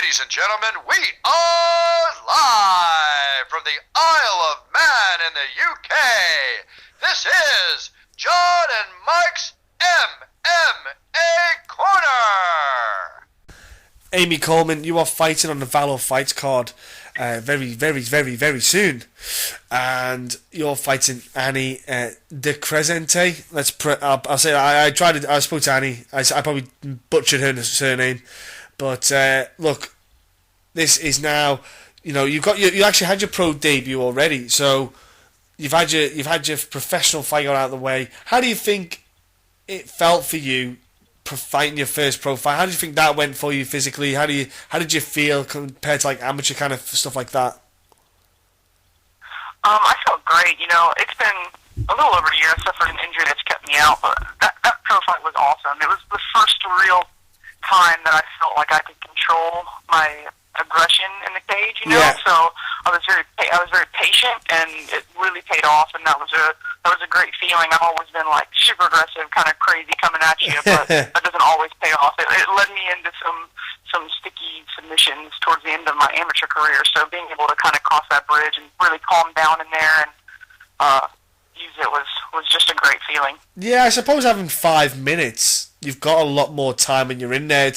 Ladies and gentlemen, we are live from the Isle of Man in the UK. This is John and Mike's MMA Corner. Amy Coleman, you are fighting on the Valor Fights card very soon. And you're fighting Annie Decrescente. I'll say I spoke to Annie. I probably butchered her surname. But look, this is now, you actually had your pro debut already, so you've had your professional fight out of the way. How do you think it felt for you fighting your first pro fight? How do you think that went for you physically? How did you feel compared to like amateur kind of stuff like that? I felt great. It's been a little over a year. I suffered an injury that's kept me out, but that pro fight was awesome. It was the first real time that I felt like I could control my aggression in the cage, Yeah. So I was very patient, and it really paid off, and that was a great feeling. I've always been like super aggressive, kind of crazy coming at you, but that doesn't always pay off. It led me into some sticky submissions towards the end of my amateur career, so being able to kind of cross that bridge and really calm down in there and use it was just a great feeling. Yeah, I suppose having 5 minutes, you've got a lot more time when you're in there.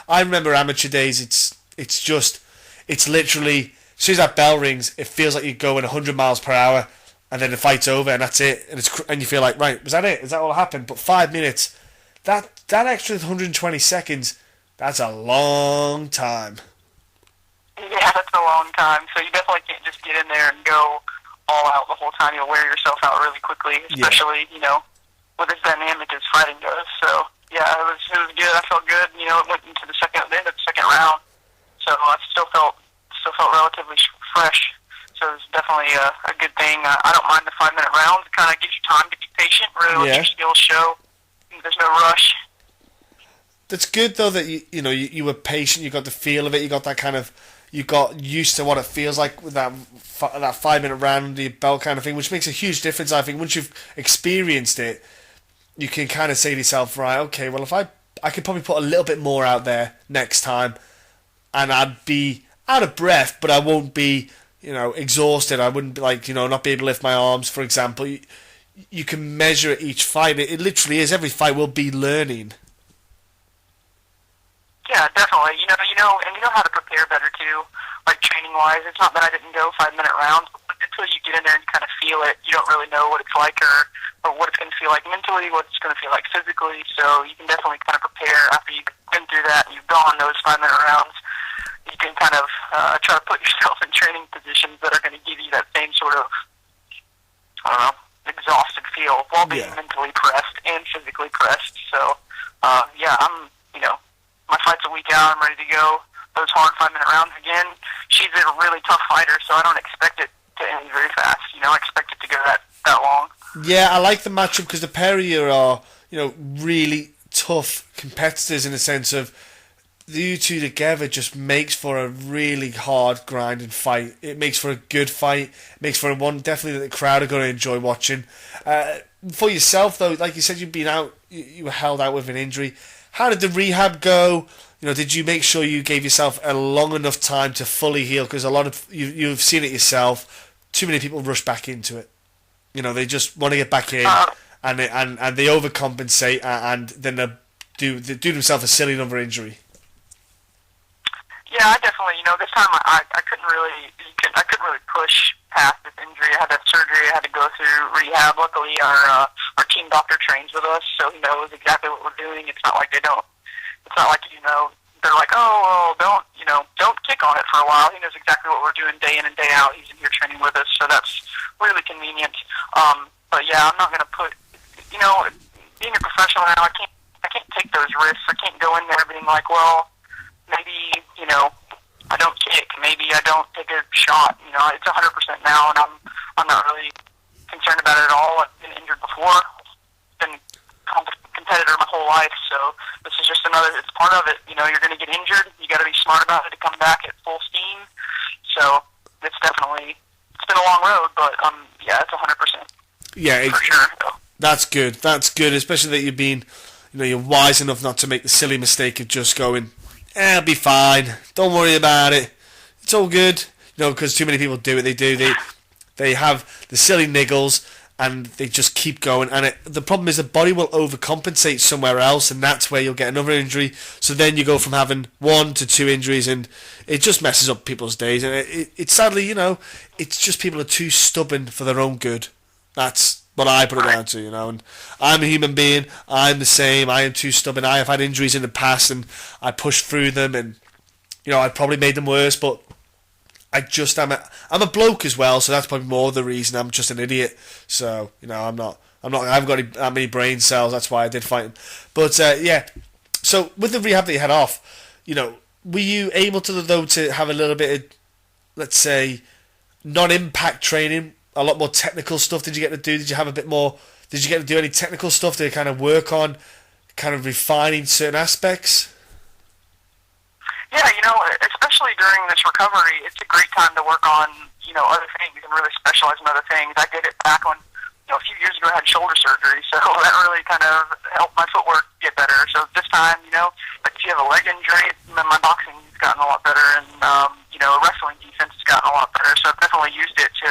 I remember amateur days. It's literally as soon as that bell rings, it feels like you're going 100 miles per hour, and then the fight's over, and that's it. And you feel like, right, was that it? Is that all that happened? But 5 minutes, that extra 120 seconds, that's a long time. Yeah, that's a long time. So you definitely can't just get in there and go all out the whole time. You'll wear yourself out really quickly, especially with as dynamic as fighting goes. So yeah, it was good. I felt good. It went into the end of the second round, so I still felt relatively fresh. So it was definitely a good thing. I don't mind the 5 minute rounds. It kind of gives you time to be patient, really let your skills show. There's no rush. That's good though that you were patient. You got the feel of it. You got that kind of. You got used to what it feels like with that 5 minute round under your belt kind of thing, which makes a huge difference. I think once you've experienced it, you can kind of say to yourself, right, okay, well, if I could probably put a little bit more out there next time, and I'd be out of breath, but I won't be, exhausted. I wouldn't be like, not be able to lift my arms, for example. You can measure each fight. It literally is. Every fight will be learning. Yeah, definitely. And you know how to prepare better too, like training wise. It's not that I didn't go 5 minute rounds, but until you get in there and you kind of feel it, you don't really know what it's like or what it's going to feel like mentally, what it's going to feel like physically. So you can definitely kind of prepare after you've been through that and you've gone those 5 minute rounds. You can kind of try to put yourself in training positions that are going to give you that same sort of, exhausted feel while being mentally pressed and physically pressed. So, I'm, my fight's a week out. I'm ready to go. Those hard 5 minute rounds again. She's a really tough fighter, so I don't expect it to end very fast. I expect it to go that long. Yeah, I like the matchup because the pair of you are, really tough competitors in the sense of you two together just makes for a really hard grinding fight. It makes for a good fight. It makes for one definitely that the crowd are going to enjoy watching. For yourself though, like you said, you've been out, you were held out with an injury. How did the rehab go? Did you make sure you gave yourself a long enough time to fully heal? Because a lot of you've seen it yourself. Too many people rush back into it. They just want to get back in, and they overcompensate, and then they do themselves a silly number injury. Yeah, I definitely. This time I couldn't really push past this injury. I had that surgery. I had to go through rehab. Luckily, our team doctor trains with us, so he knows exactly what we're doing. It's not like they don't. It's not like they're like, oh, well, don't kick on it for a while. He knows exactly what we're doing day in and day out. He's in here training with us, so that's really convenient. But yeah, I'm not gonna put. Being a professional now, I can't take those risks. I can't go in there being like, well, maybe I don't kick, maybe I don't take a shot. It's 100% now, and I'm not really concerned about it at all. I've been injured before. Been a competitor my whole life, so this is just it's part of it. You're going to get injured. You got to be smart about it to come back at full steam. So it's been a long road, but it's 100%. Yeah, for sure. That's good, especially that you've been, you're wise enough not to make the silly mistake of just going I'll be fine. Don't worry about it. It's all good. Because too many people do what they do. They have the silly niggles and they just keep going. And the problem is the body will overcompensate somewhere else, and that's where you'll get another injury. So then you go from having 1 to 2 injuries, and it just messes up people's days. And it's sadly, it's just people are too stubborn for their own good. That's what I put it down to, And I'm a human being. I'm the same. I am too stubborn. I have had injuries in the past, and I pushed through them, and I probably made them worse, but I'm a bloke as well, so that's probably more the reason. I'm just an idiot. So, I haven't got that many brain cells, that's why I did fighting. But, yeah. So, with the rehab that you had off, were you able to have a little bit of, let's say, non-impact training, a lot more technical stuff did you get to do? Did you have a bit more, did you get to do any technical stuff to kind of work on, kind of refining certain aspects? Yeah, especially during this recovery, it's a great time to work on, other things and really specialize in other things. I did it back when, a few years ago I had shoulder surgery, so that really kind of helped my footwork get better. So this time, like if you have a leg injury, my boxing's gotten a lot better, and, wrestling defense has gotten a lot better. So I've definitely used it to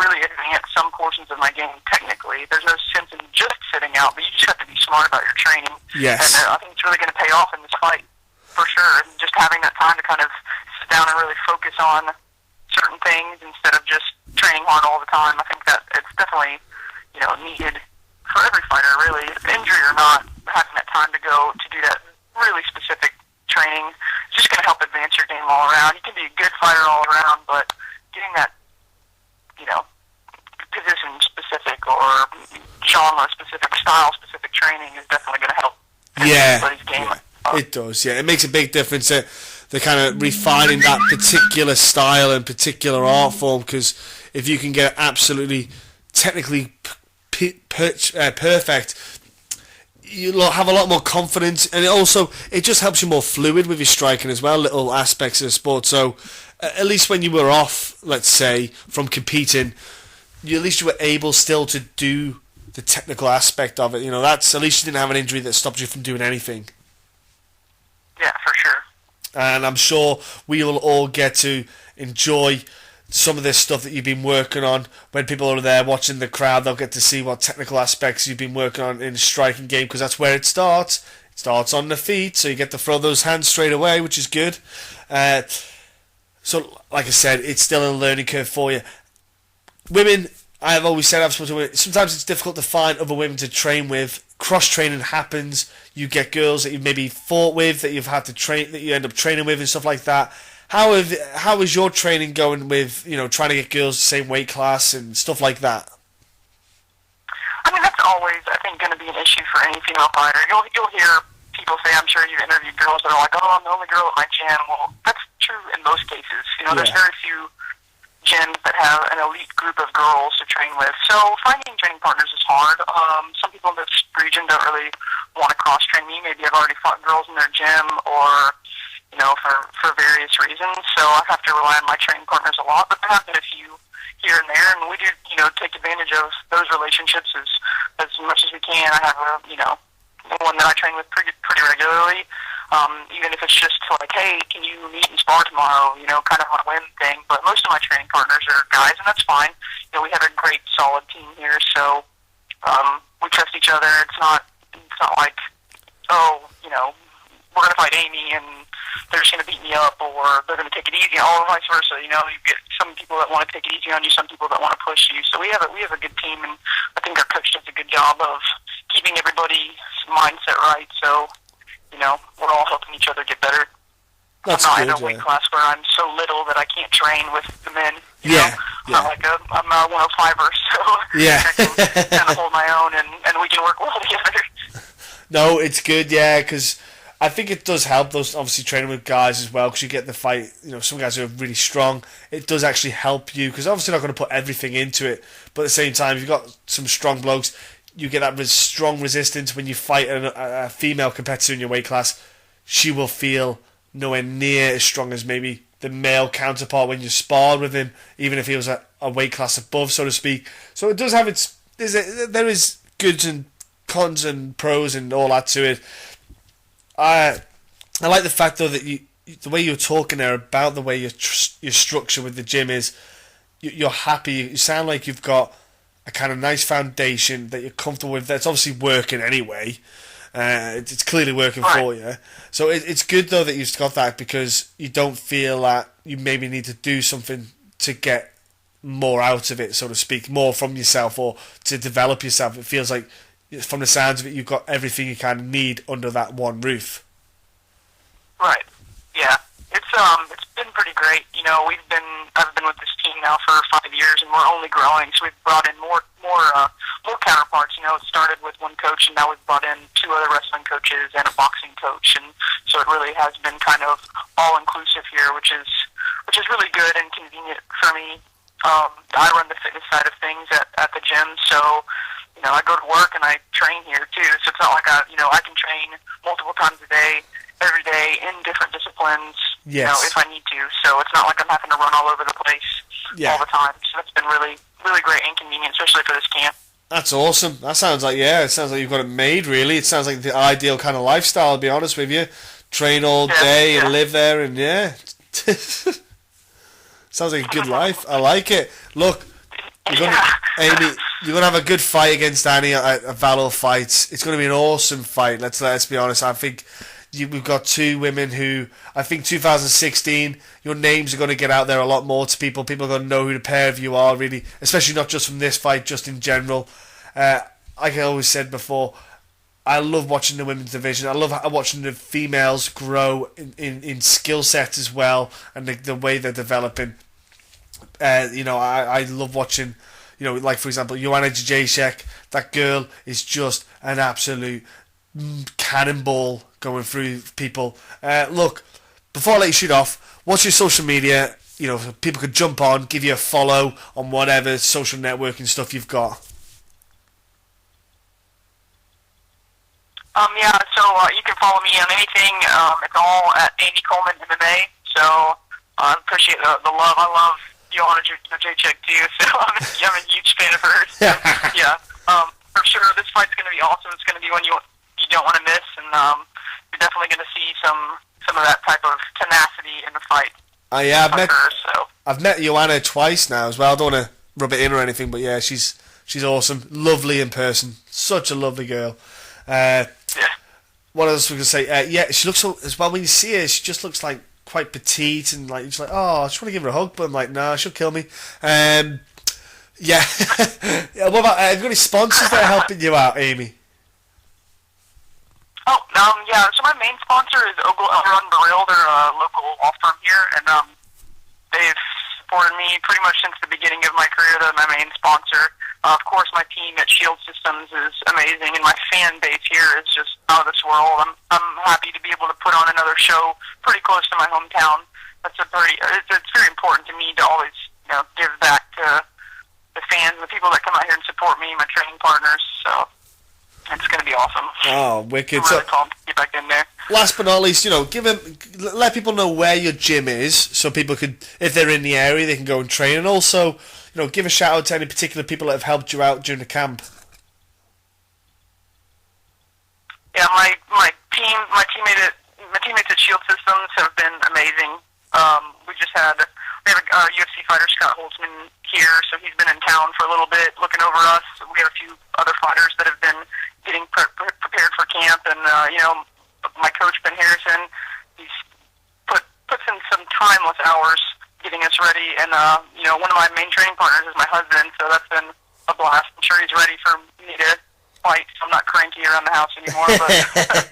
really advance some portions of my game technically. There's no sense in just sitting out, but you just have to be smart about your training. Yes. And I think it's really going to pay off in this fight. For sure, and just having that time to kind of sit down and really focus on certain things instead of just training hard all the time. I think that it's definitely, needed for every fighter, really, injury or not. Having that time to go to do that really specific training is just going to help advance your game all around. You can be a good fighter all around, but getting that, position specific or genre specific, style specific training is definitely going to help everybody's game. It does, yeah. It makes a big difference. They're kind of refining that particular style and particular art form, because if you can get absolutely technically perfect, you'll have a lot more confidence, and it just helps you more fluid with your striking as well, little aspects of the sport. So at least when you were off, let's say, from competing, at least you were able still to do the technical aspect of it. That's at least you didn't have an injury that stopped you from doing anything. Yeah, for sure. And I'm sure we will all get to enjoy some of this stuff that you've been working on. When people are there watching the crowd, they'll get to see what technical aspects you've been working on in the striking game, because that's where it starts. It starts on the feet, so you get to throw those hands straight away, which is good. So, like I said, it's still a learning curve for you. Women, I've always said, I've spoken to women, sometimes it's difficult to find other women to train with. Cross-training happens. You get girls that you've maybe fought with, that you've had to train, that you end up training with and stuff like that. How is your training going with, trying to get girls the same weight class and stuff like that? I mean, that's always, I think, going to be an issue for any female fighter. You'll hear people say, I'm sure you've interviewed girls that are like, oh, I'm the only girl at my gym. Well, that's true in most cases. There's very few gyms that have an elite group of girls to train with. So finding training partners is hard. Some people in this region don't really want to cross-train me. Maybe I've already fought girls in their gym or, for various reasons. So I have to rely on my training partners a lot. But there have been a few here and there, and we do, take advantage of those relationships as much as we can. I have one that I train with pretty regularly. Even if it's just like, hey, can you meet and spar tomorrow, kind of on a whim thing. But most of my training partners are guys, and that's fine. We have a great, solid team here, so we trust each other. It's not like, oh, we're going to fight Amy, and they're just going to beat me up, or they're going to take it easy, or vice versa. You get some people that want to take it easy on you, some people that want to push you. So we have a good team, and I think our coach does a good job of keeping everybody's mindset right. So, we're all helping each other get better. That's I'm not good, in a weight class where I'm so little that I can't train with the men. Yeah. I'm a 105er, so yeah. I can kind of hold my own, and we can work well together. No, it's good, yeah, because I think it does help, those obviously training with guys as well, because you get the fight, some guys who are really strong. It does actually help you, because obviously not going to put everything into it, but at the same time, if you've got some strong blokes, you get that strong resistance when you fight a female competitor in your weight class. She will feel nowhere near as strong as maybe the male counterpart when you sparred with him, even if he was a weight class above, so to speak. So it does have there is goods and cons and pros and all that to it. I like the fact though that the way you're talking there about the way your structure with the gym is, you're happy. You sound like you've got a kind of nice foundation that you're comfortable with. That's obviously working anyway. It's clearly working for you. So it's good though that you've got that, because you don't feel that you maybe need to do something to get more out of it, so to speak, more from yourself or to develop yourself. It feels like, from the sounds of it, you've got everything you kind of need under that one roof. Right. Yeah. It's been pretty great. You know, I've been with this team now for 5 years, and we're only growing. So we've brought in more counterparts. You know, it started with one coach, and now we've brought in 2 other wrestling coaches and a boxing coach, and so it really has been kind of all inclusive here, which is really good and convenient for me. I run the fitness side of things at the gym, so you know, I go to work and I train here too. So it's not like I can train multiple times a day, every day, in different disciplines, you know, if I need to. So it's not like I'm having to run all over the place all the time. So that's been really, really great and convenient, especially for this camp. That's awesome. That sounds like, it sounds like you've got it made, really. It sounds like the ideal kind of lifestyle, to be honest with you. Train all day and live there, and sounds like a good life. I like it. Look, Amy, you're going to have a good fight against Annie at Valor Fights. It's going to be an awesome fight. Let's be honest. I think we've got 2 women who, I think 2016, your names are going to get out there a lot more to people. People are going to know who the pair of you are, really, especially not just from this fight, just in general. Like I always said before, I love watching the women's division. I love watching the females grow in skill sets as well, and the way they're developing. You know, I love watching, you know, like for example, Joanna Jacek. That girl is just an absolute cannonball going through people. Look, before I let you shoot off, what's your social media? You know, so people could jump on, give you a follow on whatever social networking stuff you've got. So you can follow me on anything. It's all at Annie Coleman MMA. So I appreciate the love. I love Joanna Jacek too. So I'm a huge fan of hers. For sure, this fight's going to be awesome. It's going to be one you don't want to miss, and you're definitely going to see some of that type of tenacity in the fight. I've met Joanna twice now as well. I don't want to rub it in or anything, but yeah, she's awesome, lovely in person, such a lovely girl. What else was I going to say? She looks so, as well, when you see her, she just looks like quite petite, and like, just like, oh, I just want to give her a hug, but I'm like, nah, she'll kill me. What about, have you got any sponsors that are helping you out, Amy? So my main sponsor is Ogle Elrond Baril. They're a local law firm here, and they've supported me pretty much since the beginning of my career. They're my main sponsor. Of course, my team at Shield Systems is amazing, and my fan base here is just out of this world. I'm happy to be able to put on another show pretty close to my hometown. It's very important to me to always, you know, give back to the fans, the people that come out here and support me, my training partners. So it's going to be awesome. Oh, wicked! I'm really pumped to get back in there. Last but not least, you know, let people know where your gym is, so people could, if they're in the area, they can go and train, and also, you know, give a shout out to any particular people that have helped you out during the camp. Yeah, my teammates at Shield Systems have been amazing. We have a UFC fighter, Scott Holtzman, here, so he's been in town for a little bit, looking over us. We have a few other fighters that have been getting prepared for camp, and you know, my coach Ben Harrison, he's puts in some timeless hours getting us ready, and you know, one of my main training partners is my husband, so that's been a blast. I'm sure he's ready for me to fight, so I'm not cranky around the house anymore. But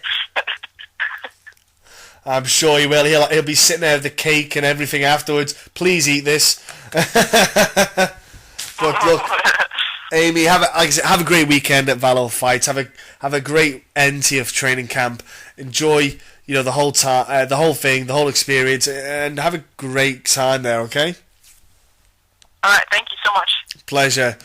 I'm sure he will. He'll be sitting there with the cake and everything afterwards. Please eat this. But look, Amy, have a great weekend at Valor Fights. Have a great end to your training camp. Enjoy, you know, the whole time, the whole thing, the whole experience, and have a great time there. Okay. All right. Thank you so much. Pleasure.